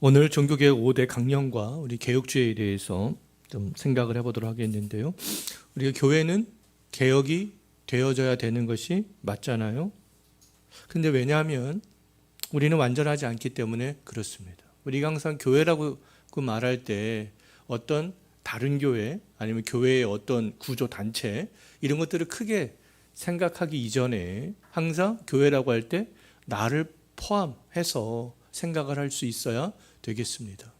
오늘 종교개혁 5대 강령과 우리 개혁주의에 대해서 좀 생각을 해보도록 하겠는데요. 우리가 교회는 개혁이 되어져야 되는 것이 맞잖아요. 근데 왜냐하면 우리는 완전하지 않기 때문에 그렇습니다. 우리가 항상 교회라고 말할 때 어떤 다른 교회 아니면 교회의 어떤 구조 단체 이런 것들을 크게 생각하기 이전에 항상 교회라고 할 때 나를 포함해서 생각을 할 수 있어야 되겠습니다.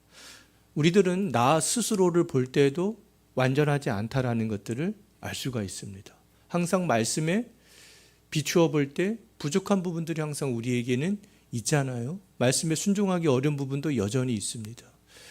우리들은 나 스스로를 볼 때도 완전하지 않다라는 것들을 알 수가 있습니다. 항상 말씀에 비추어 볼 때 부족한 부분들이 항상 우리에게는 있잖아요. 말씀에 순종하기 어려운 부분도 여전히 있습니다.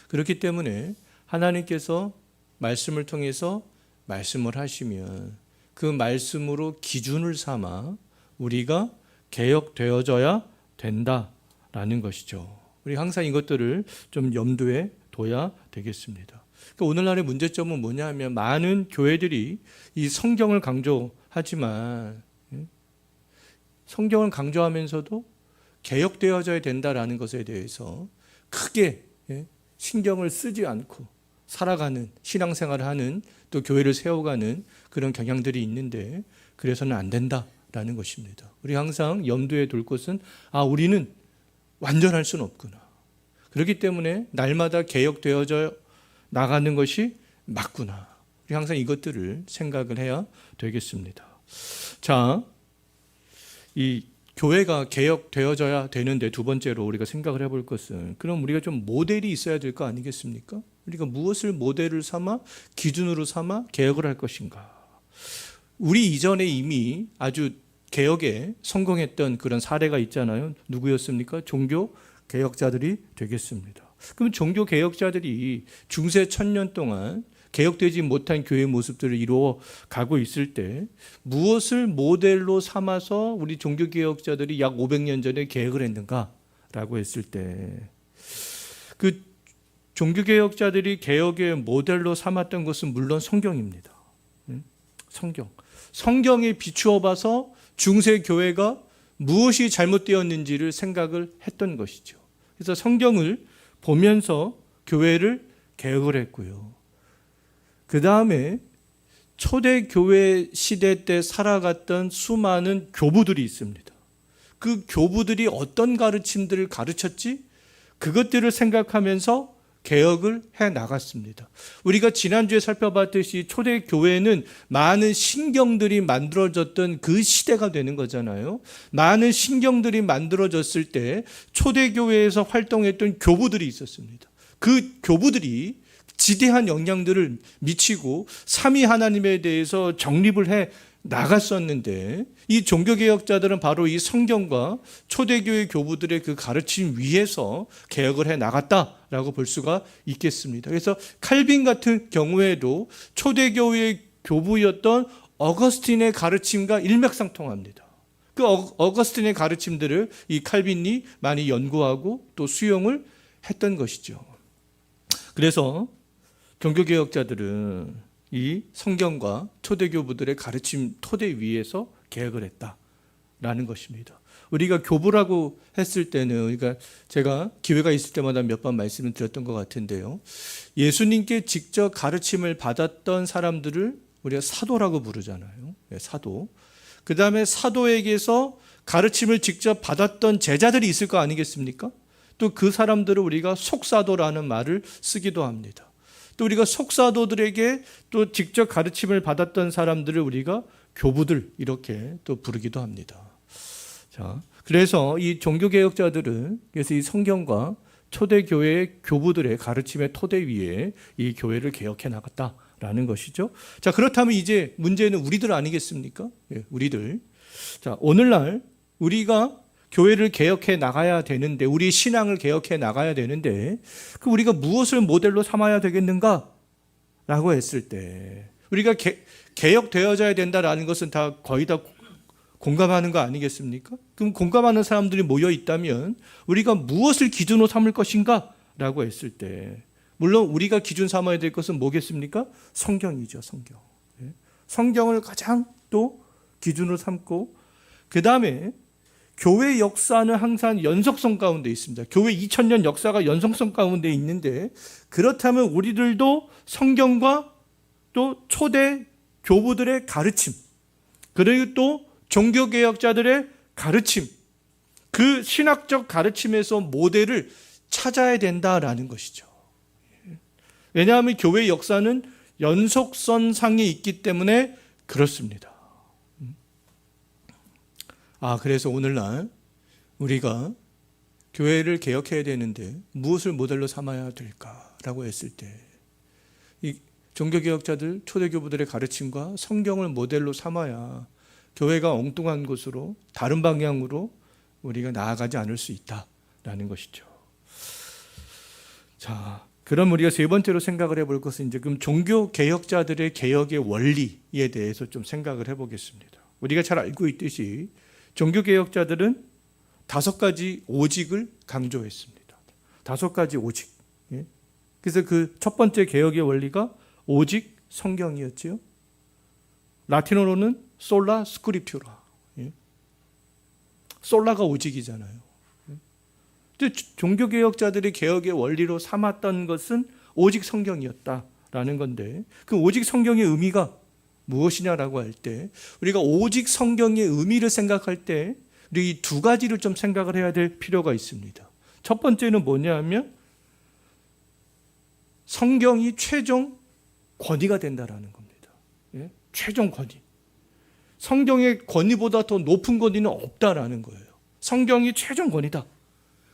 그렇기 때문에 하나님께서 말씀을 통해서 말씀을 하시면 그 말씀으로 기준을 삼아 우리가 개혁되어져야 된다라는 것이죠. 우리 항상 이것들을 좀 염두에 둬야 되겠습니다. 그러니까 오늘날의 문제점은 뭐냐면 많은 교회들이 이 성경을 강조하지만 성경을 강조하면서도 개혁되어져야 된다라는 것에 대해서 크게 신경을 쓰지 않고 살아가는 신앙생활을 하는 또 교회를 세워가는 그런 경향들이 있는데 그래서는 안 된다라는 것입니다. 우리 항상 염두에 둘 것은 우리는 완전할 수는 없구나. 그렇기 때문에 날마다 개혁되어져 나가는 것이 맞구나. 우리 항상 이것들을 생각을 해야 되겠습니다. 자, 이 교회가 개혁되어져야 되는데 두 번째로 우리가 생각을 해볼 것은 그럼 우리가 좀 모델이 있어야 될 거 아니겠습니까? 우리가 무엇을 모델을 삼아 기준으로 삼아 개혁을 할 것인가? 우리 이전에 이미 아주 개혁에 성공했던 그런 사례가 있잖아요. 누구였습니까? 종교 개혁자들이 되겠습니다. 그럼 종교 개혁자들이 중세 1000년 동안 개혁되지 못한 교회의 모습들을 이루어 가고 있을 때 무엇을 모델로 삼아서 우리 종교 개혁자들이 약 500년 전에 개혁을 했는가라고 했을 때 그 종교 개혁자들이 개혁의 모델로 삼았던 것은 물론 성경입니다. 성경에 비추어 봐서 중세 교회가 무엇이 잘못되었는지를 생각을 했던 것이죠. 그래서 성경을 보면서 교회를 개혁을 했고요. 그 다음에 초대교회 시대 때 살아갔던 수많은 교부들이 있습니다. 그 교부들이 어떤 가르침들을 가르쳤지? 그것들을 생각하면서 개혁을 해 나갔습니다. 우리가 지난주에 살펴봤듯이 초대교회는 많은 신경들이 만들어졌던 그 시대가 되는 거잖아요. 많은 신경들이 만들어졌을 때 초대교회에서 활동했던 교부들이 있었습니다. 그 교부들이 지대한 영향들을 미치고 삼위 하나님에 대해서 정립을 해 나갔었는데 이 종교개혁자들은 바로 이 성경과 초대교회 교부들의 그 가르침 위에서 개혁을 해 나갔다라고 볼 수가 있겠습니다. 그래서 칼빈 같은 경우에도 초대교회의 교부였던 어거스틴의 가르침과 일맥상통합니다. 그 어거스틴의 가르침들을 이 칼빈이 많이 연구하고 또 수용을 했던 것이죠. 그래서 종교개혁자들은 이 성경과 초대교부들의 가르침 토대 위에서 개혁을 했다라는 것입니다. 우리가 교부라고 했을 때는 제가 기회가 있을 때마다 몇 번 말씀을 드렸던 것 같은데요. 예수님께 직접 가르침을 받았던 사람들을 우리가 사도라고 부르잖아요. 사도. 그 다음에 사도에게서 가르침을 직접 받았던 제자들이 있을 거 아니겠습니까? 또 그 사람들을 우리가 속사도라는 말을 쓰기도 합니다. 또 우리가 속사도들에게 또 직접 가르침을 받았던 사람들을 우리가 교부들 이렇게 또 부르기도 합니다. 자, 그래서 이 종교개혁자들은 그래서 이 성경과 초대교회의 교부들의 가르침의 토대 위에 이 교회를 개혁해 나갔다라는 것이죠. 자, 그렇다면 이제 문제는 우리들 아니겠습니까? 우리들. 자, 오늘날 우리가 교회를 개혁해 나가야 되는데 우리 신앙을 개혁해 나가야 되는데 우리가 무엇을 모델로 삼아야 되겠는가? 라고 했을 때 우리가 개혁되어져야 된다라는 것은 다 거의 다 공감하는 거 아니겠습니까? 그럼 공감하는 사람들이 모여 있다면 우리가 무엇을 기준으로 삼을 것인가? 라고 했을 때 물론 우리가 기준 삼아야 될 것은 뭐겠습니까? 성경이죠. 성경. 성경을 가장 또 기준으로 삼고 그 다음에 교회 역사는 항상 연속성 가운데 있습니다. 교회 2000년 역사가 연속성 가운데 있는데, 그렇다면 우리들도 성경과 또 초대 교부들의 가르침, 그리고 또 종교개혁자들의 가르침, 그 신학적 가르침에서 모델을 찾아야 된다라는 것이죠. 왜냐하면 교회 역사는 연속선상에 있기 때문에 그렇습니다. 그래서 오늘날 우리가 교회를 개혁해야 되는데 무엇을 모델로 삼아야 될까라고 했을 때, 이 종교개혁자들, 초대교부들의 가르침과 성경을 모델로 삼아야 교회가 엉뚱한 곳으로, 다른 방향으로 우리가 나아가지 않을 수 있다라는 것이죠. 자, 그럼 우리가 세 번째로 생각을 해볼 것은 이제 그럼 종교개혁자들의 개혁의 원리에 대해서 좀 생각을 해보겠습니다. 우리가 잘 알고 있듯이 종교개혁자들은 5가지 오직을 강조했습니다. 5가지 오직. 그래서 그 첫 번째 개혁의 원리가 오직 성경이었지요. 라틴어로는 솔라 스크립투라. 솔라가 오직이잖아요. 종교개혁자들이 개혁의 원리로 삼았던 것은 오직 성경이었다라는 건데, 그 오직 성경의 의미가 무엇이냐라고 할 때, 우리가 오직 성경의 의미를 생각할 때 우리 이 2가지를 좀 생각을 해야 될 필요가 있습니다. 첫 번째는 뭐냐면 성경이 최종 권위가 된다라는 겁니다. 최종 권위. 성경의 권위보다 더 높은 권위는 없다라는 거예요. 성경이 최종 권위다.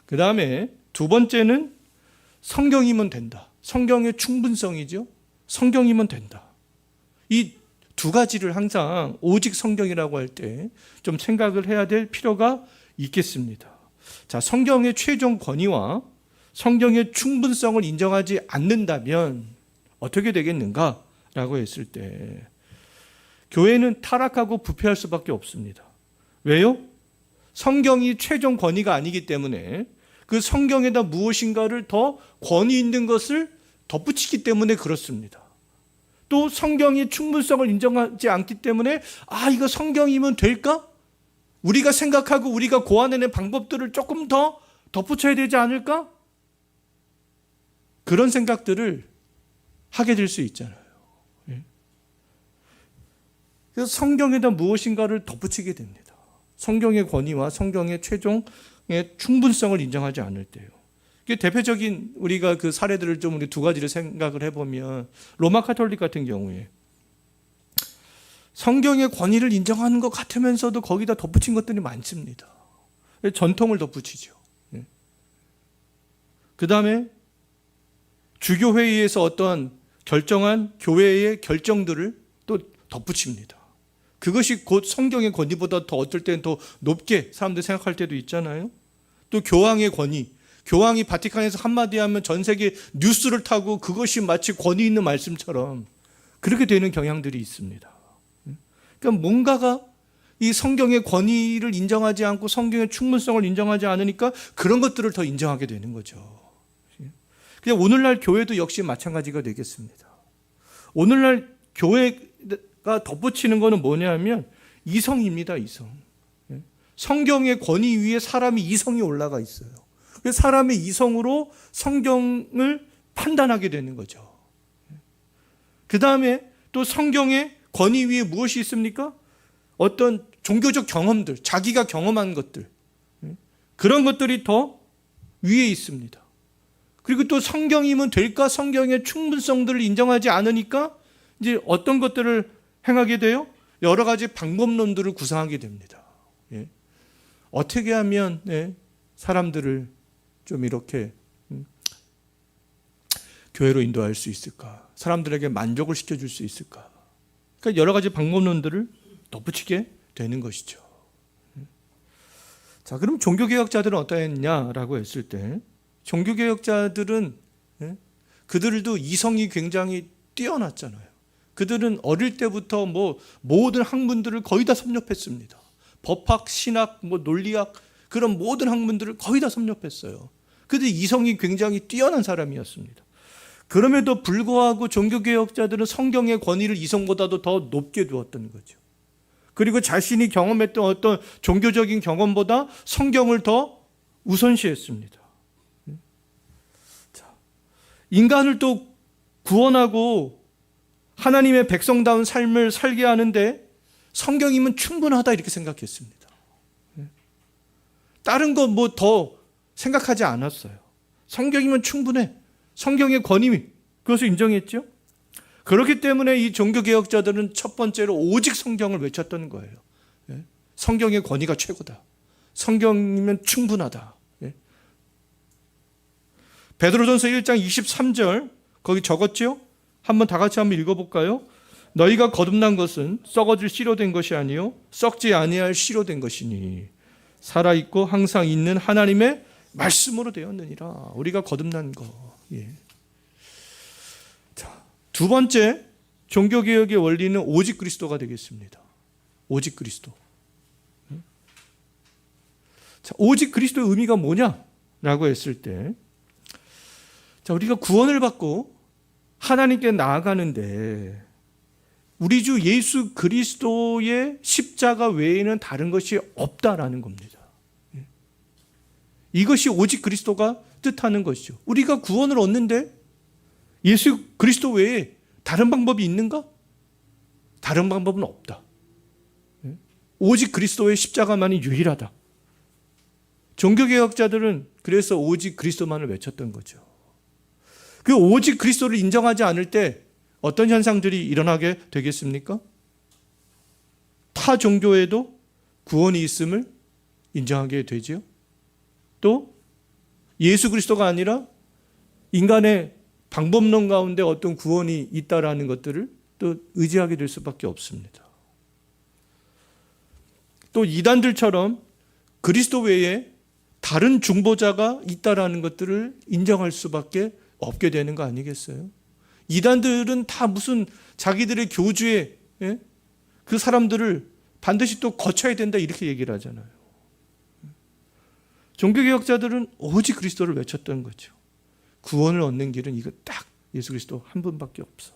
그 다음에 2번째는 성경이면 된다. 성경의 충분성이죠. 성경이면 된다. 이 2가지를 항상 오직 성경이라고 할 때 좀 생각을 해야 될 필요가 있겠습니다. 자, 성경의 최종 권위와 성경의 충분성을 인정하지 않는다면 어떻게 되겠는가라고 했을 때, 교회는 타락하고 부패할 수밖에 없습니다. 왜요? 성경이 최종 권위가 아니기 때문에 그 성경에다 무엇인가를 더 권위 있는 것을 덧붙이기 때문에 그렇습니다. 또 성경이 충분성을 인정하지 않기 때문에 이거 성경이면 될까? 우리가 생각하고 우리가 고안해낸 방법들을 조금 더 덧붙여야 되지 않을까? 그런 생각들을 하게 될 수 있잖아요. 그래서 성경에다 무엇인가를 덧붙이게 됩니다. 성경의 권위와 성경의 최종의 충분성을 인정하지 않을 때요. 대표적인 우리가 그 사례들을 좀 우리 2가지를 생각을 해보면, 로마 카톨릭 같은 경우에 성경의 권위를 인정하는 것 같으면서도 거기다 덧붙인 것들이 많습니다. 전통을 덧붙이죠. 그 다음에 주교회의에서 어떠한 결정한 교회의 결정들을 또 덧붙입니다. 그것이 곧 성경의 권위보다 더 어떨 때는 더 높게 사람들이 생각할 때도 있잖아요. 또 교황의 권위, 교황이 바티칸에서 한마디 하면 전 세계 뉴스를 타고 그것이 마치 권위 있는 말씀처럼 그렇게 되는 경향들이 있습니다. 그러니까 뭔가가 이 성경의 권위를 인정하지 않고 성경의 충분성을 인정하지 않으니까 그런 것들을 더 인정하게 되는 거죠. 그냥 오늘날 교회도 역시 마찬가지가 되겠습니다. 오늘날 교회가 덧붙이는 것은 뭐냐면 이성입니다. 이성. 성경의 권위 위에 사람이 이성이 올라가 있어요. 사람의 이성으로 성경을 판단하게 되는 거죠. 그 다음에 또 성경의 권위 위에 무엇이 있습니까? 어떤 종교적 경험들, 자기가 경험한 것들, 그런 것들이 더 위에 있습니다. 그리고 또 성경이면 될까? 성경의 충분성들을 인정하지 않으니까 이제 어떤 것들을 행하게 돼요? 여러 가지 방법론들을 구상하게 됩니다. 어떻게 하면 사람들을 좀 이렇게 교회로 인도할 수 있을까? 사람들에게 만족을 시켜줄 수 있을까? 그러니까 여러 가지 방법론들을 덧붙이게 되는 것이죠. 자, 그럼 종교개혁자들은 어떠했냐라고 했을 때, 종교개혁자들은 그들도 이성이 굉장히 뛰어났잖아요. 그들은 어릴 때부터 모든 학문들을 거의 다 섭렵했습니다. 법학, 신학, 논리학, 그런 모든 학문들을 거의 다 섭렵했어요. 그들이 이성이 굉장히 뛰어난 사람이었습니다. 그럼에도 불구하고 종교개혁자들은 성경의 권위를 이성보다도 더 높게 두었던 거죠. 그리고 자신이 경험했던 어떤 종교적인 경험보다 성경을 더 우선시했습니다. 자, 인간을 또 구원하고 하나님의 백성다운 삶을 살게 하는데 성경이면 충분하다 이렇게 생각했습니다. 다른 거 뭐 더 생각하지 않았어요. 성경이면 충분해. 성경의 권위, 그것을 인정했죠. 그렇기 때문에 이 종교개혁자들은 첫 번째로 오직 성경을 외쳤던 거예요. 성경의 권위가 최고다. 성경이면 충분하다. 베드로전서 1장 23절 거기 적었죠? 한번 다 같이 한번 읽어볼까요? 너희가 거듭난 것은 썩어질 씨로 된 것이 아니요 썩지 아니할 씨로 된 것이니 살아있고 항상 있는 하나님의 말씀으로 되었느니라. 우리가 거듭난 거. 자, 두 번째 종교개혁의 원리는 오직 그리스도가 되겠습니다. 오직 그리스도. 자, 오직 그리스도의 의미가 뭐냐라고 했을 때, 자, 우리가 구원을 받고 하나님께 나아가는데 우리 주 예수 그리스도의 십자가 외에는 다른 것이 없다라는 겁니다. 이것이 오직 그리스도가 뜻하는 것이죠. 우리가 구원을 얻는데 예수 그리스도 외에 다른 방법이 있는가? 다른 방법은 없다. 오직 그리스도의 십자가만이 유일하다. 종교개혁자들은 그래서 오직 그리스도만을 외쳤던 거죠. 그 오직 그리스도를 인정하지 않을 때 어떤 현상들이 일어나게 되겠습니까? 타 종교에도 구원이 있음을 인정하게 되지요. 또 예수 그리스도가 아니라 인간의 방법론 가운데 어떤 구원이 있다라는 것들을 또 의지하게 될 수밖에 없습니다. 또 이단들처럼 그리스도 외에 다른 중보자가 있다라는 것들을 인정할 수밖에 없게 되는 거 아니겠어요? 이단들은 다 무슨 자기들의 교주에 그 사람들을 반드시 또 거쳐야 된다 이렇게 얘기를 하잖아요. 종교개혁자들은 오직 그리스도를 외쳤던 거죠. 구원을 얻는 길은 이거 딱 예수 그리스도 한 분밖에 없어.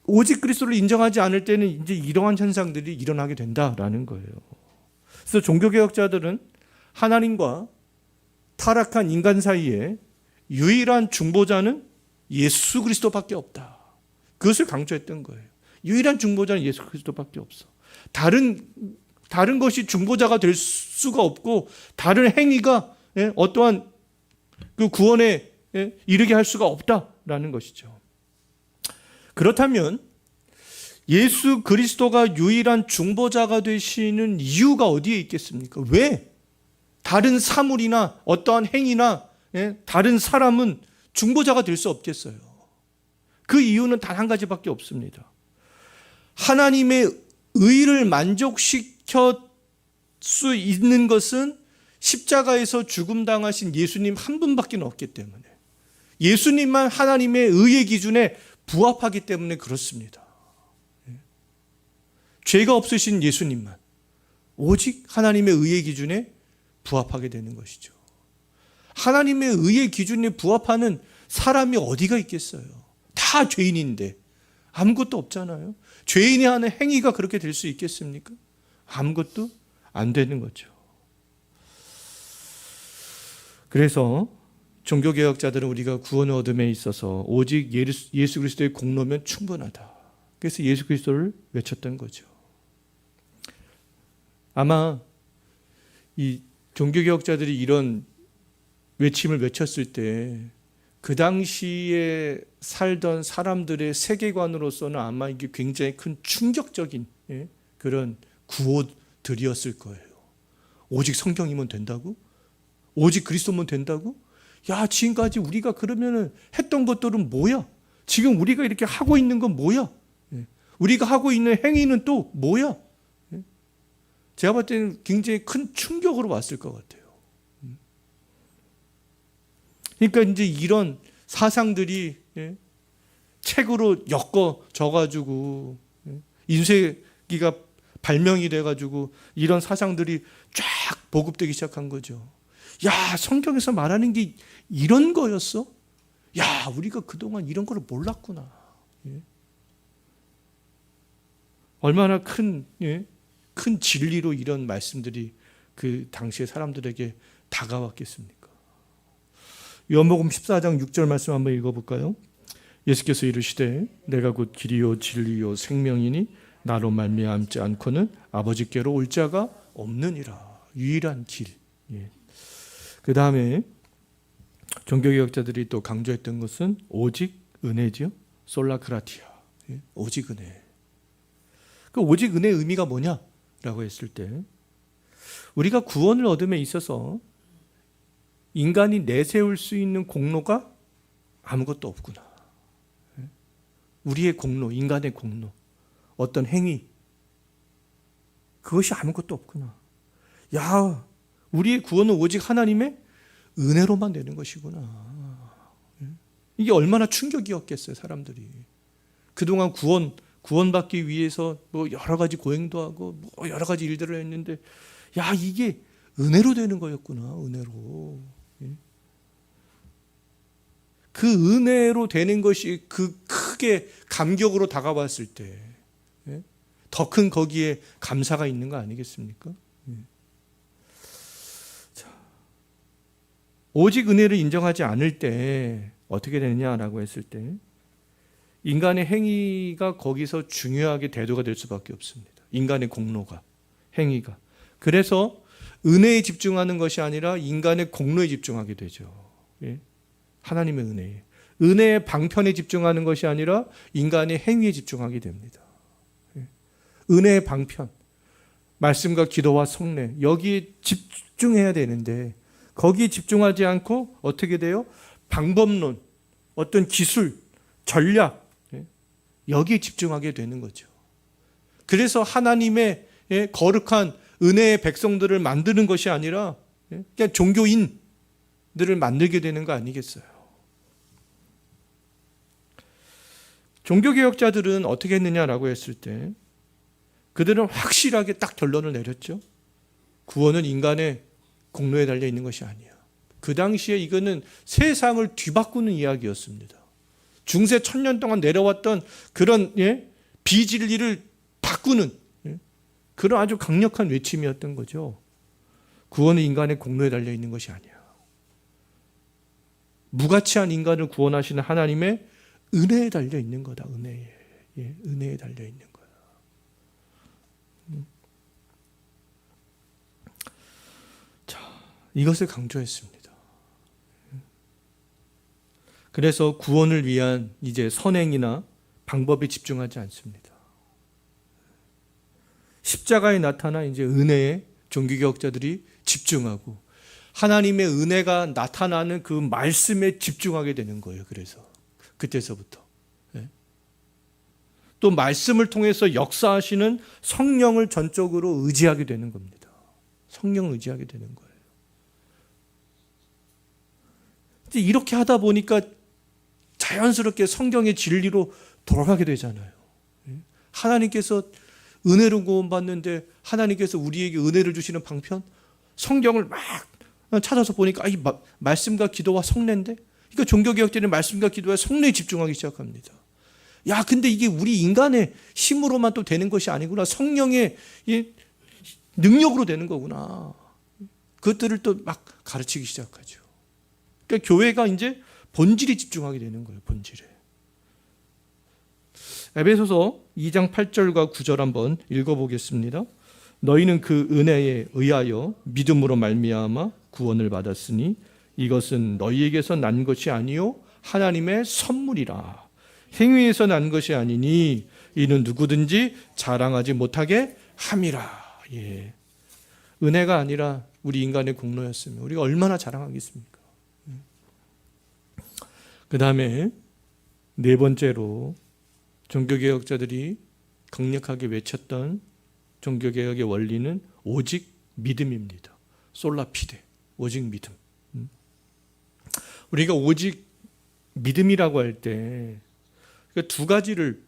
오직 그리스도를 인정하지 않을 때는 이제 이러한 현상들이 일어나게 된다라는 거예요. 그래서 종교개혁자들은 하나님과 타락한 인간 사이에 유일한 중보자는 예수 그리스도밖에 없다. 그것을 강조했던 거예요. 유일한 중보자는 예수 그리스도밖에 없어. 다른 것이 중보자가 될 수가 없고 다른 행위가 어떠한 그 구원에 이르게 할 수가 없다라는 것이죠. 그렇다면 예수 그리스도가 유일한 중보자가 되시는 이유가 어디에 있겠습니까? 왜 다른 사물이나 어떠한 행위나 다른 사람은 중보자가 될 수 없겠어요? 그 이유는 단 한 가지밖에 없습니다. 하나님의 의를 만족시켜 수 있는 것은 십자가에서 죽음당하신 예수님 한 분밖에 없기 때문에, 예수님만 하나님의 의의 기준에 부합하기 때문에 그렇습니다. 죄가 없으신 예수님만 오직 하나님의 의의 기준에 부합하게 되는 것이죠. 하나님의 의의 기준에 부합하는 사람이 어디가 있겠어요? 다 죄인인데 아무것도 없잖아요. 죄인이 하는 행위가 그렇게 될 수 있겠습니까? 아무것도 안 되는 거죠. 그래서 종교개혁자들은 우리가 구원을 얻음에 있어서 오직 예수 그리스도의 공로면 충분하다. 그래서 예수 그리스도를 외쳤던 거죠. 아마 이 종교개혁자들이 이런 외침을 외쳤을 때 그 당시에 살던 사람들의 세계관으로서는 아마 이게 굉장히 큰 충격적인 그런 구호들이었을 거예요. 오직 성경이면 된다고? 오직 그리스도면 된다고? 야, 지금까지 우리가 그러면은 했던 것들은 뭐야? 지금 우리가 이렇게 하고 있는 건 뭐야? 우리가 하고 있는 행위는 또 뭐야? 제가 봤을 때는 굉장히 큰 충격으로 왔을 것 같아요. 그러니까 이제 이런 사상들이 책으로 엮어져가지고 인쇄기가 발명이 돼가지고 이런 사상들이 쫙 보급되기 시작한 거죠. 야, 성경에서 말하는 게 이런 거였어? 야, 우리가 그동안 이런 걸 몰랐구나. 얼마나 큰 진리로 이런 말씀들이 그 당시의 사람들에게 다가왔겠습니까? 요한복음 14장 6절 말씀 한번 읽어볼까요? 예수께서 이르시되 내가 곧 길이요 진리요 생명이니 나로 말미암지 않고는 아버지께로 올 자가 없느니라. 유일한 길. 그 다음에 종교개혁자들이 또 강조했던 것은 오직 은혜죠. 솔라크라티아. 오직 은혜. 그 오직 은혜의 의미가 뭐냐라고 했을 때 우리가 구원을 얻음에 있어서 인간이 내세울 수 있는 공로가 아무것도 없구나. 우리의 공로, 인간의 공로, 어떤 행위, 그것이 아무것도 없구나. 야, 우리의 구원은 오직 하나님의 은혜로만 되는 것이구나. 이게 얼마나 충격이었겠어요, 사람들이. 그동안 구원받기 위해서 뭐 여러 가지 고행도 하고 뭐 여러 가지 일들을 했는데, 야, 이게 은혜로 되는 거였구나, 은혜로. 그 은혜로 되는 것이 그 크게 감격으로 다가왔을 때 더 큰 거기에 감사가 있는 거 아니겠습니까? 자, 오직 은혜를 인정하지 않을 때 어떻게 되느냐라고 했을 때 인간의 행위가 거기서 중요하게 대두가 될 수밖에 없습니다. 인간의 공로가, 행위가. 그래서 은혜에 집중하는 것이 아니라 인간의 공로에 집중하게 되죠. 하나님의 은혜에. 은혜의 방편에 집중하는 것이 아니라 인간의 행위에 집중하게 됩니다. 은혜의 방편, 말씀과 기도와 성례, 여기에 집중해야 되는데 거기에 집중하지 않고 어떻게 돼요? 방법론, 어떤 기술, 전략, 여기에 집중하게 되는 거죠. 그래서 하나님의 거룩한 은혜의 백성들을 만드는 것이 아니라 그냥 종교인들을 만들게 되는 거 아니겠어요? 종교개혁자들은 어떻게 했느냐라고 했을 때 그들은 확실하게 딱 결론을 내렸죠. 구원은 인간의 공로에 달려 있는 것이 아니야. 그 당시에 이거는 세상을 뒤바꾸는 이야기였습니다. 중세 1000년 동안 내려왔던 그런 비진리를 바꾸는 그런 아주 강력한 외침이었던 거죠. 구원은 인간의 공로에 달려 있는 것이 아니야. 무가치한 인간을 구원하시는 하나님의 은혜에 달려 있는 거다. 은혜에. 은혜에 달려 있는 거야. 자, 이것을 강조했습니다. 그래서 구원을 위한 이제 선행이나 방법에 집중하지 않습니다. 십자가에 나타나 이제 은혜에 종교개혁자들이 집중하고 하나님의 은혜가 나타나는 그 말씀에 집중하게 되는 거예요. 그래서 그때서부터 또 말씀을 통해서 역사하시는 성령을 전적으로 의지하게 되는 겁니다. 성령을 의지하게 되는 거예요. 이제 이렇게 하다 보니까 자연스럽게 성경의 진리로 돌아가게 되잖아요. 하나님께서 은혜로 구원받는데 하나님께서 우리에게 은혜를 주시는 방편, 성경을 막 찾아서 보니까 이 말씀과 기도와 성례인데, 그러니까 종교개혁자들은 말씀과 기도와 성례에 집중하기 시작합니다. 야, 근데 이게 우리 인간의 힘으로만 또 되는 것이 아니구나. 성령의 능력으로 되는 거구나. 그것들을 또 막 가르치기 시작하죠. 그러니까 교회가 이제 본질에 집중하게 되는 거예요. 본질에. 에베소서 2장 8절과 9절 한번 읽어보겠습니다. 너희는 그 은혜에 의하여 믿음으로 말미암아 구원을 받았으니 이것은 너희에게서 난 것이 아니요 하나님의 선물이라. 행위에서 난 것이 아니니 이는 누구든지 자랑하지 못하게 함이라. 은혜가 아니라 우리 인간의 공로였으면 우리가 얼마나 자랑하겠습니까? 그 다음에 네 번째로 종교개혁자들이 강력하게 외쳤던 종교개혁의 원리는 오직 믿음입니다. 솔라피데, 오직 믿음. 우리가 오직 믿음이라고 할 때 두 가지를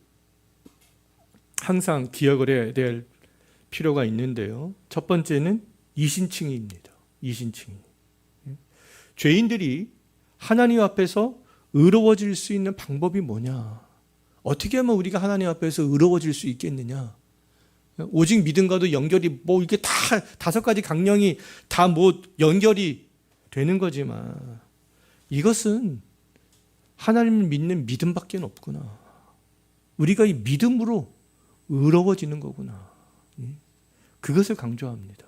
항상 기억을 해야 될 필요가 있는데요. 첫 번째는 이신칭의입니다. 이신칭의. 죄인들이 하나님 앞에서 의로워질 수 있는 방법이 뭐냐? 어떻게 하면 우리가 하나님 앞에서 의로워질 수 있겠느냐? 오직 믿음과도 연결이 뭐 이게 다 다섯 가지 강령이 다 뭐 연결이 되는 거지만 이것은 하나님을 믿는 믿음밖에 없구나. 우리가 이 믿음으로 의로워지는 거구나. 그것을 강조합니다.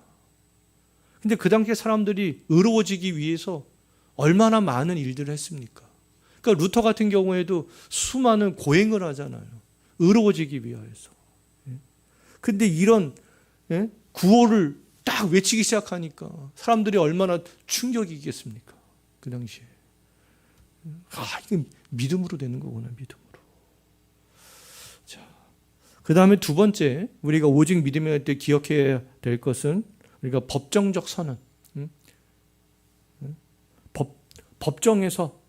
근데 그 당시에 사람들이 의로워지기 위해서 얼마나 많은 일들을 했습니까? 그러니까 루터 같은 경우에도 수많은 고행을 하잖아요. 의로워지기 위하여서. 근데 이런 구호를 딱 외치기 시작하니까 사람들이 얼마나 충격이겠습니까? 그 당시에. 이게 믿음으로 되는 거구나, 믿음으로. 자, 그 다음에 두 번째, 우리가 오직 믿음에 할 때 기억해야 될 것은 우리가 법정적 선언. 법정에서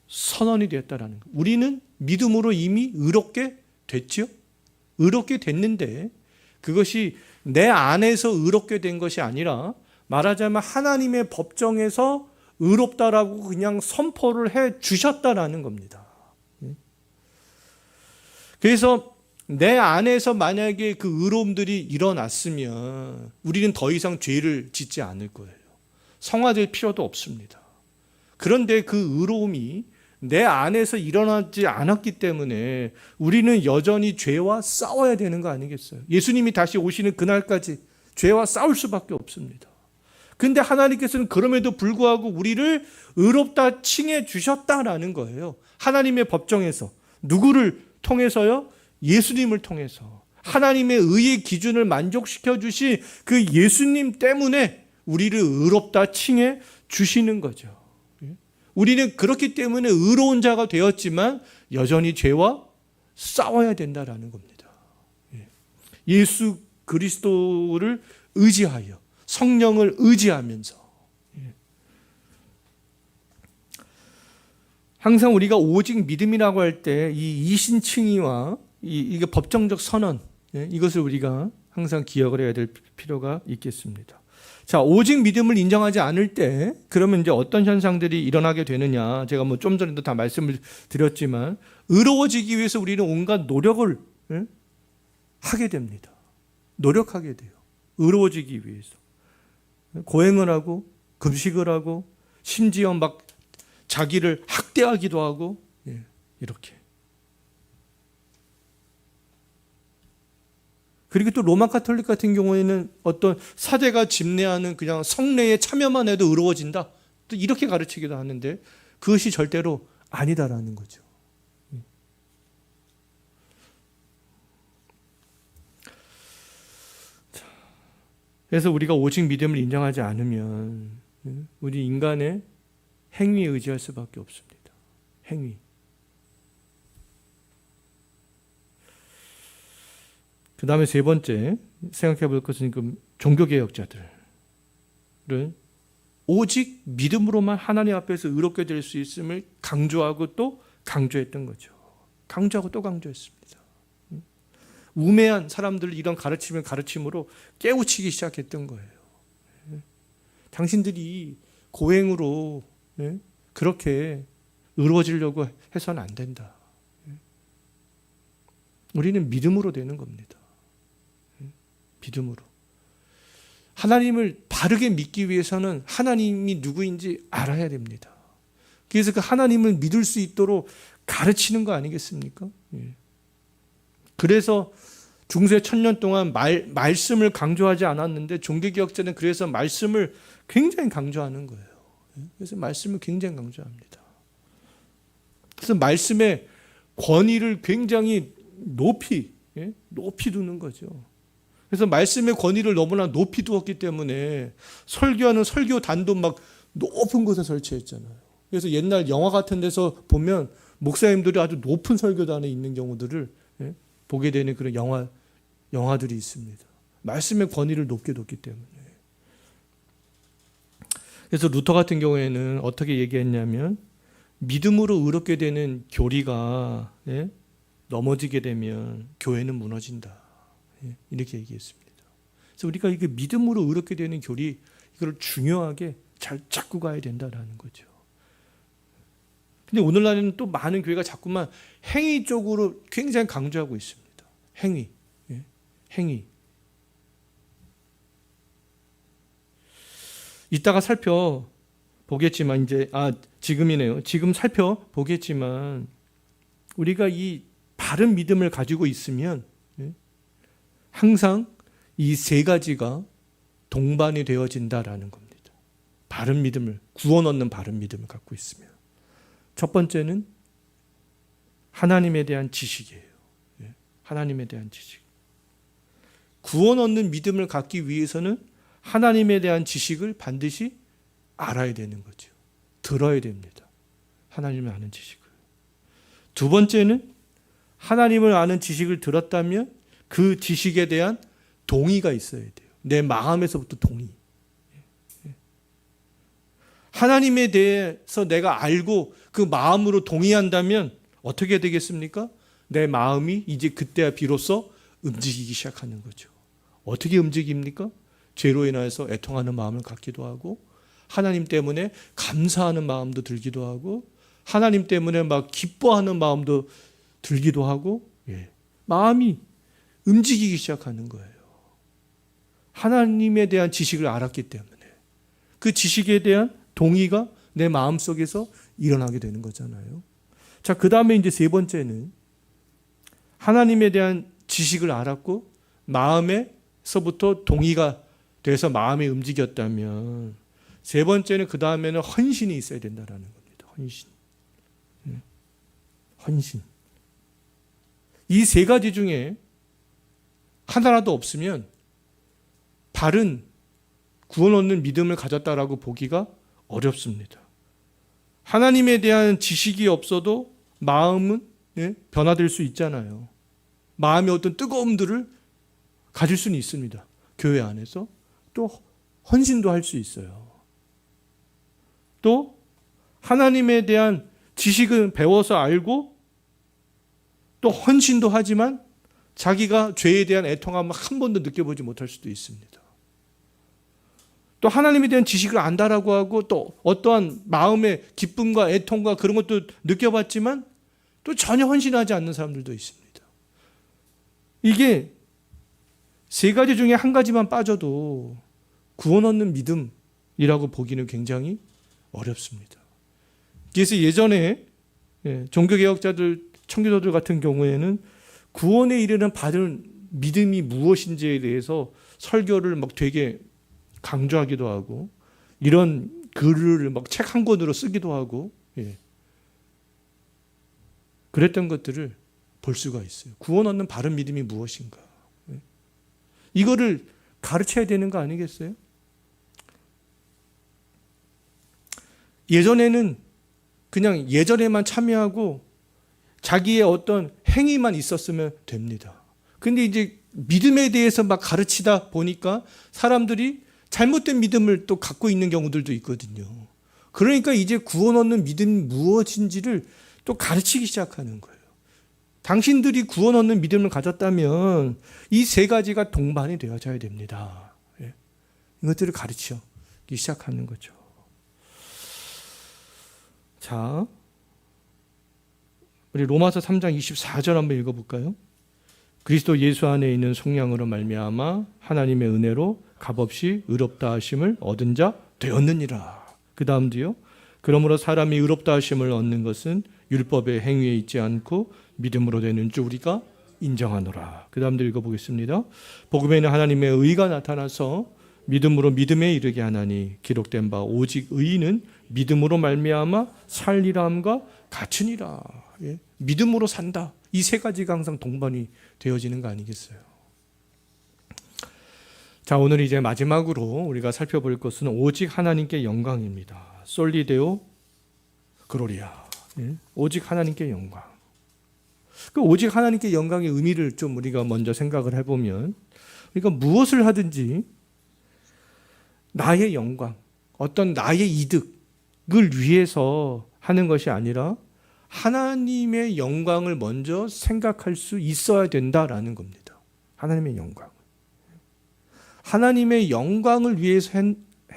선언이 되었다라는 것. 우리는 믿음으로 이미 의롭게 됐죠? 의롭게 됐는데 그것이 내 안에서 의롭게 된 것이 아니라 말하자면 하나님의 법정에서 의롭다라고 그냥 선포를 해 주셨다라는 겁니다. 그래서 내 안에서 만약에 그 의로움들이 일어났으면 우리는 더 이상 죄를 짓지 않을 거예요. 성화될 필요도 없습니다. 그런데 그 의로움이 내 안에서 일어나지 않았기 때문에 우리는 여전히 죄와 싸워야 되는 거 아니겠어요? 예수님이 다시 오시는 그날까지 죄와 싸울 수밖에 없습니다. 그런데 하나님께서는 그럼에도 불구하고 우리를 의롭다 칭해 주셨다라는 거예요. 하나님의 법정에서. 누구를 통해서요? 예수님을 통해서. 하나님의 의의 기준을 만족시켜 주신 그 예수님 때문에 우리를 의롭다 칭해 주시는 거죠. 우리는 그렇기 때문에 의로운 자가 되었지만 여전히 죄와 싸워야 된다라는 겁니다. 예수 그리스도를 의지하여 성령을 의지하면서 항상 우리가 오직 믿음이라고 할 때 이 이신칭의와 이게 법정적 선언 이것을 우리가 항상 기억을 해야 될 필요가 있겠습니다. 자, 오직 믿음을 인정하지 않을 때 그러면 이제 어떤 현상들이 일어나게 되느냐? 제가 뭐 좀 전에도 다 말씀을 드렸지만 의로워지기 위해서 우리는 온갖 노력을 하게 됩니다. 노력하게 돼요. 의로워지기 위해서. 고행을 하고 금식을 하고 심지어 막 자기를 학대하기도 하고 이렇게. 그리고 또 로마 카톨릭 같은 경우에는 어떤 사제가 집례하는 그냥 성례에 참여만 해도 의로워진다. 또 이렇게 가르치기도 하는데 그것이 절대로 아니다라는 거죠. 그래서 우리가 오직 믿음을 인정하지 않으면 우리 인간의 행위에 의지할 수밖에 없습니다. 행위. 그 다음에 세 번째 생각해 볼 것은 종교개혁자들은 오직 믿음으로만 하나님 앞에서 의롭게 될 수 있음을 강조하고 또 강조했던 거죠. 강조하고 또 강조했습니다. 우매한 사람들을 이런 가르침으로 깨우치기 시작했던 거예요. 당신들이 고행으로 그렇게 의로워지려고 해서는 안 된다. 우리는 믿음으로 되는 겁니다. 믿음으로. 하나님을 바르게 믿기 위해서는 하나님이 누구인지 알아야 됩니다. 그래서 그 하나님을 믿을 수 있도록 가르치는 거 아니겠습니까? 그래서 중세 1000년 동안 말씀을 강조하지 않았는데 종교개혁자는 그래서 말씀을 굉장히 강조하는 거예요. 그래서 말씀을 굉장히 강조합니다. 그래서 말씀의 권위를 굉장히 높이 두는 거죠. 그래서 말씀의 권위를 너무나 높이 두었기 때문에 설교하는 설교단도 막 높은 곳에 설치했잖아요. 그래서 옛날 영화 같은 데서 보면 목사님들이 아주 높은 설교단에 있는 경우들을 보게 되는 그런 영화들이 있습니다. 말씀의 권위를 높게 뒀기 때문에. 그래서 루터 같은 경우에는 어떻게 얘기했냐면 믿음으로 의롭게 되는 교리가 넘어지게 되면 교회는 무너진다. 이렇게 얘기했습니다. 그래서 우리가 이게 믿음으로 의롭게 되는 교리 이걸 중요하게 잘 잡고 가야 된다라는 거죠. 근데 오늘날에는 또 많은 교회가 자꾸만 행위 쪽으로 굉장히 강조하고 있습니다. 행위. 행위. 이따가 살펴보겠지만 지금이네요. 지금 살펴보겠지만 우리가 이 바른 믿음을 가지고 있으면 항상 이 세 가지가 동반이 되어진다라는 겁니다. 바른 믿음을, 구원 얻는 바른 믿음을 갖고 있으면. 첫 번째는 하나님에 대한 지식이에요. 하나님에 대한 지식. 구원 얻는 믿음을 갖기 위해서는 하나님에 대한 지식을 반드시 알아야 되는 거죠. 들어야 됩니다. 하나님을 아는 지식을. 두 번째는 하나님을 아는 지식을 들었다면 그 지식에 대한 동의가 있어야 돼요. 내 마음에서부터 동의. 하나님에 대해서 내가 알고 그 마음으로 동의한다면 어떻게 되겠습니까? 내 마음이 이제 그때야 비로소 움직이기 시작하는 거죠. 어떻게 움직입니까? 죄로 인하여서 애통하는 마음을 갖기도 하고, 하나님 때문에 감사하는 마음도 들기도 하고, 하나님 때문에 막 기뻐하는 마음도 들기도 하고, 마음이 움직이기 시작하는 거예요. 하나님에 대한 지식을 알았기 때문에 그 지식에 대한 동의가 내 마음속에서 일어나게 되는 거잖아요. 자, 그 다음에 이제 세 번째는 하나님에 대한 지식을 알았고 마음에서부터 동의가 돼서 마음이 움직였다면 세 번째는 그 다음에는 헌신이 있어야 된다는 겁니다. 헌신. 이 세 가지 중에 하나라도 없으면 바른 구원 얻는 믿음을 가졌다라고 보기가 어렵습니다. 하나님에 대한 지식이 없어도 마음은 변화될 수 있잖아요. 마음의 어떤 뜨거움들을 가질 수는 있습니다. 교회 안에서. 또 헌신도 할 수 있어요. 또 하나님에 대한 지식은 배워서 알고 또 헌신도 하지만 자기가 죄에 대한 애통함을 한 번도 느껴보지 못할 수도 있습니다. 또 하나님에 대한 지식을 안다라고 하고 또 어떠한 마음의 기쁨과 애통과 그런 것도 느껴봤지만 또 전혀 헌신하지 않는 사람들도 있습니다. 이게 세 가지 중에 한 가지만 빠져도 구원 얻는 믿음이라고 보기는 굉장히 어렵습니다. 그래서 예전에 종교개혁자들, 청교도들 같은 경우에는 구원에 이르는 바른 믿음이 무엇인지에 대해서 설교를 막 되게 강조하기도 하고 이런 글을 막 책 한 권으로 쓰기도 하고 그랬던 것들을 볼 수가 있어요. 구원 얻는 바른 믿음이 무엇인가? 이거를 가르쳐야 되는 거 아니겠어요? 예전에는 그냥 예전에만 참여하고 자기의 어떤 행위만 있었으면 됩니다. 근데 이제 믿음에 대해서 막 가르치다 보니까 사람들이 잘못된 믿음을 또 갖고 있는 경우들도 있거든요. 그러니까 이제 구원 얻는 믿음이 무엇인지를 또 가르치기 시작하는 거예요. 당신들이 구원 얻는 믿음을 가졌다면 이 세 가지가 동반이 되어져야 됩니다. 이것들을 가르치기 시작하는 거죠. 자, 우리 로마서 3장 24절 한번 읽어볼까요? 그리스도 예수 안에 있는 속량으로 말미암아 하나님의 은혜로 값없이 의롭다 하심을 얻은 자 되었느니라. 그 다음도요. 그러므로 사람이 의롭다 하심을 얻는 것은 율법의 행위에 있지 않고 믿음으로 되는 줄 우리가 인정하노라. 그 다음도 읽어보겠습니다. 복음에는 하나님의 의가 나타나서 믿음으로 믿음에 이르게 하나니 기록된 바 오직 의인은 믿음으로 말미암아 살리라 함과 같으니라. 믿음으로 산다. 이 세 가지가 항상 동반이 되어지는 거 아니겠어요? 자, 오늘 이제 마지막으로 우리가 살펴볼 것은 오직 하나님께 영광입니다. 솔리데오 그로리아. 오직 하나님께 영광. 그 오직 하나님께 영광의 의미를 좀 우리가 먼저 생각을 해보면, 그러니까 무엇을 하든지 나의 영광, 어떤 나의 이득을 위해서 하는 것이 아니라 하나님의 영광을 먼저 생각할 수 있어야 된다라는 겁니다. 하나님의 영광. 하나님의 영광을 위해서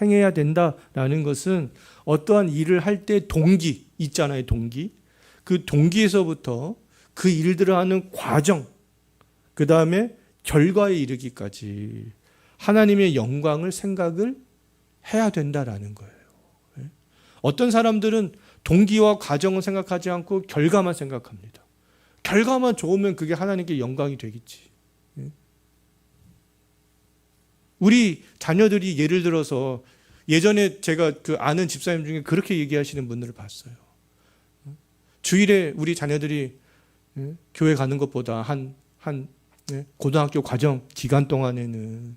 행해야 된다라는 것은 어떠한 일을 할 때 동기 있잖아요. 동기. 그 동기에서부터 그 일들을 하는 과정, 그 다음에 결과에 이르기까지 하나님의 영광을 생각을 해야 된다라는 거예요. 어떤 사람들은 동기와 과정을 생각하지 않고 결과만 생각합니다. 결과만 좋으면 그게 하나님께 영광이 되겠지. 우리 자녀들이 예를 들어서 예전에 제가 그 아는 집사님 중에 그렇게 얘기하시는 분들을 봤어요. 주일에 우리 자녀들이 교회 가는 것보다 한 고등학교 과정 기간 동안에는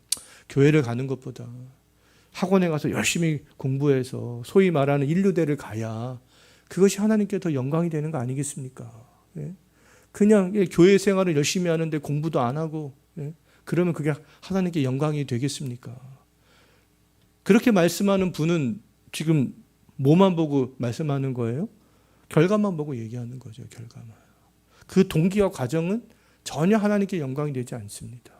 교회를 가는 것보다 학원에 가서 열심히 공부해서 소위 말하는 인류대를 가야 그것이 하나님께 더 영광이 되는 거 아니겠습니까? 그냥 교회 생활을 열심히 하는데 공부도 안 하고 그러면 그게 하나님께 영광이 되겠습니까? 그렇게 말씀하는 분은 지금 뭐만 보고 말씀하는 거예요? 결과만 보고 얘기하는 거죠. 결과만. 그 동기와 과정은 전혀 하나님께 영광이 되지 않습니다.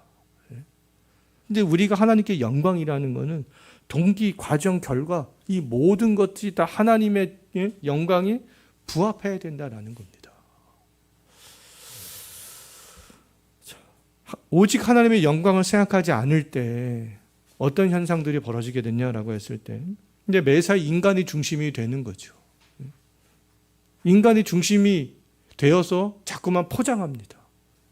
근데 우리가 하나님께 영광이라는 것은 동기, 과정, 결과 이 모든 것들이 다 하나님의 영광에 부합해야 된다는 겁니다. 오직 하나님의 영광을 생각하지 않을 때 어떤 현상들이 벌어지게 됐냐라고 했을 때 이제 매사 인간이 중심이 되는 거죠. 인간이 중심이 되어서 자꾸만 포장합니다.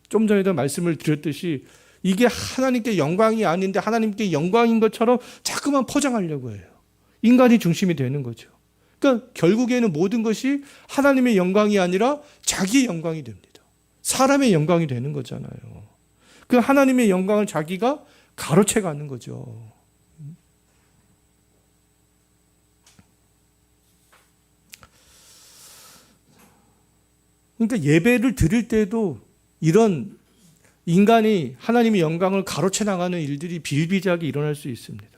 좀 전에도 말씀을 드렸듯이 이게 하나님께 영광이 아닌데 하나님께 영광인 것처럼 자꾸만 포장하려고 해요. 인간이 중심이 되는 거죠. 그러니까 결국에는 모든 것이 하나님의 영광이 아니라 자기의 영광이 됩니다. 사람의 영광이 되는 거잖아요. 그 하나님의 영광을 자기가 가로채 가는 거죠. 그러니까 예배를 드릴 때도 이런 인간이 하나님의 영광을 가로채 나가는 일들이 비일비재하게 일어날 수 있습니다.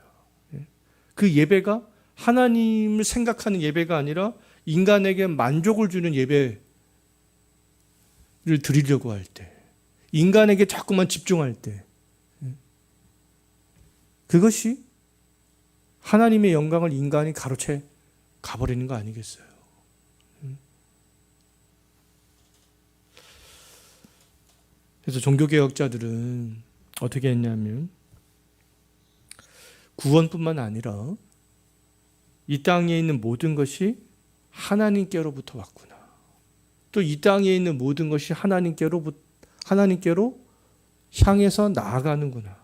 그 예배가 하나님을 생각하는 예배가 아니라 인간에게 만족을 주는 예배를 드리려고 할 때, 인간에게 자꾸만 집중할 때, 그것이 하나님의 영광을 인간이 가로채 가버리는 거 아니겠어요? 그래서 종교개혁자들은 어떻게 했냐면 구원뿐만 아니라 이 땅에 있는 모든 것이 하나님께로부터 왔구나. 또 이 땅에 있는 모든 것이 하나님께로 향해서 나아가는구나.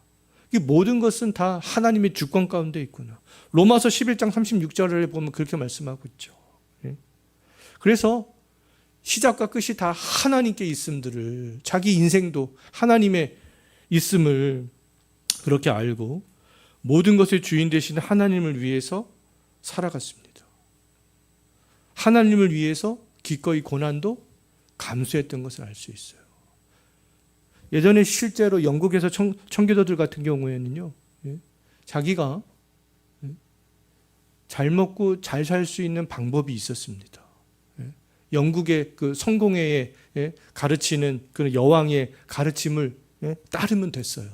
이 모든 것은 다 하나님의 주권 가운데 있구나. 로마서 11장 36절을 보면 그렇게 말씀하고 있죠. 그래서 시작과 끝이 다 하나님께 있음들을, 자기 인생도 하나님의 있음을 그렇게 알고 모든 것의 주인 되시는 하나님을 위해서 살아갔습니다. 하나님을 위해서 기꺼이 고난도 감수했던 것을 알 수 있어요. 예전에 실제로 영국에서 청교도들 같은 경우에는요, 자기가 잘 먹고 잘 살 수 있는 방법이 있었습니다. 영국의 그 성공회에 가르치는 그 여왕의 가르침을 따르면 됐어요.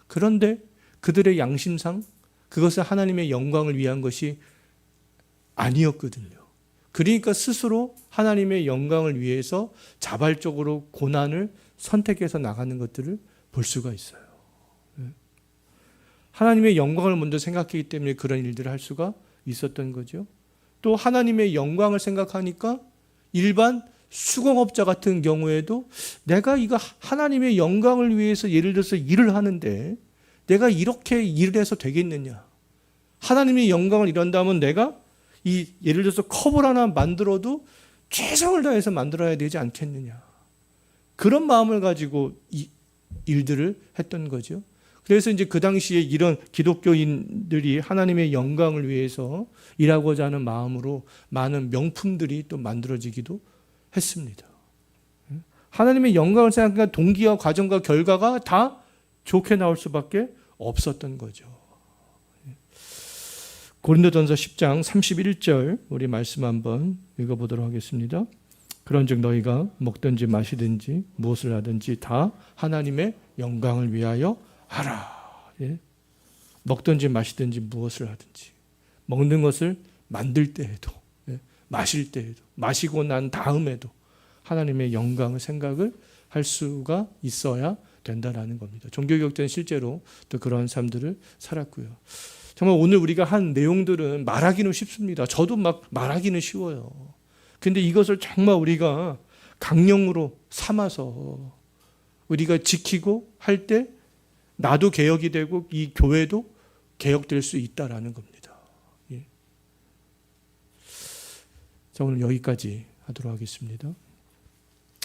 그런데 그들의 양심상 그것은 하나님의 영광을 위한 것이 아니었거든요. 그러니까 스스로 하나님의 영광을 위해서 자발적으로 고난을 선택해서 나가는 것들을 볼 수가 있어요. 하나님의 영광을 먼저 생각했기 때문에 그런 일들을 할 수가 있었던 거죠. 또 하나님의 영광을 생각하니까 일반 수공업자 같은 경우에도 내가 이거 하나님의 영광을 위해서 예를 들어서 일을 하는데 내가 이렇게 일을 해서 되겠느냐. 하나님의 영광을 이룬다면 내가 이 예를 들어서 컵을 하나 만들어도 최선을 다해서 만들어야 되지 않겠느냐. 그런 마음을 가지고 이 일들을 했던 거죠. 그래서 이제 그 당시에 이런 기독교인들이 하나님의 영광을 위해서 일하고자 하는 마음으로 많은 명품들이 또 만들어지기도 했습니다. 하나님의 영광을 생각하는 동기와 과정과 결과가 다 좋게 나올 수밖에 없었던 거죠. 고린도전서 10장 31절 우리 말씀 한번 읽어보도록 하겠습니다. 그런즉 너희가 먹든지 마시든지 무엇을 하든지 다 하나님의 영광을 위하여 하라. 먹든지 마시든지 무엇을 하든지 먹는 것을 만들 때에도 마실 때에도 마시고 난 다음에도 하나님의 영광을 생각을 할 수가 있어야 된다라는 겁니다. 종교개혁자는 실제로 또 그러한 삶들을 살았고요. 정말 오늘 우리가 한 내용들은 말하기는 쉽습니다. 저도 막 말하기는 쉬워요. 근데 이것을 정말 우리가 강령으로 삼아서 우리가 지키고 할 때 나도 개혁이 되고 이 교회도 개혁될 수 있다라는 겁니다. 예. 자, 오늘 여기까지 하도록 하겠습니다.